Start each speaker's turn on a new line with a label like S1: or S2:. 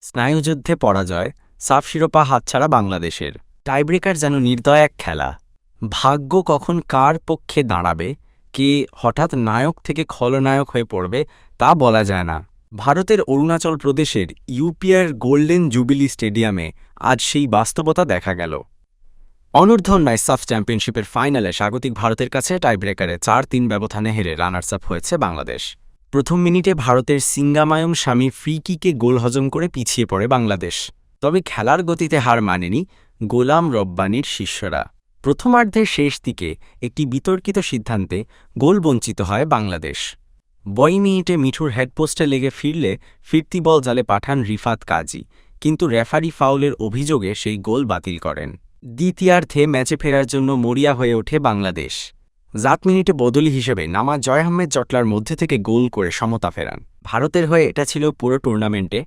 S1: স্নায়ুযুদ্ধে পরাজয়, সাফ শিরোপা হাতছাড়া বাংলাদেশের। টাইব্রেকার যেন নির্দয় এক খেলা। ভাগ্য কখন কার পক্ষে দাঁড়াবে, কে হঠাৎ নায়ক থেকে খলনায়ক হয়ে পড়বে, তা বলা যায় না। ভারতের অরুণাচল প্রদেশের ইউপিআর গোল্ডেন জুবিলি স্টেডিয়ামে আজ সেই বাস্তবতা দেখা গেল। অনূর্ধ্ব-19 সাফ চ্যাম্পিয়নশিপের ফাইনালে স্বাগতিক ভারতের কাছে টাইব্রেকারে 4-3 ব্যবধানে হেরে রানার্স আপ হয়েছে বাংলাদেশ। প্রথম মিনিটে ভারতের সিঙ্গামায়ম স্বামী ফ্রি কিকে গোল হজম করে পিছিয়ে পড়ে বাংলাদেশ। তবে খেলার গতিতে হার মানেনি গোলাম রব্বানীর শিষ্যরা। প্রথমার্ধের শেষ দিকে একটি বিতর্কিত সিদ্ধান্তে গোল বঞ্চিত হয় বাংলাদেশ। ২২ মিনিটে মিঠুর হেডপোস্টে লেগে ফিরলে ফিরতি বল জালে পাঠান রিফাত কাজী, কিন্তু রেফারি ফাউলের অভিযোগে সেই গোল বাতিল করেন। দ্বিতীয়ার্ধে ম্যাচে ফেরার জন্য মরিয়া হয়ে ওঠে বাংলাদেশ। ৭ মিনিটে বদলি হিসেবে নামা জয় আহমেদ জটলার মধ্যে থেকে গোল করে সমতা ফেরান। ভারতের হয়ে এটা ছিল পুরো টুর্নামেন্টে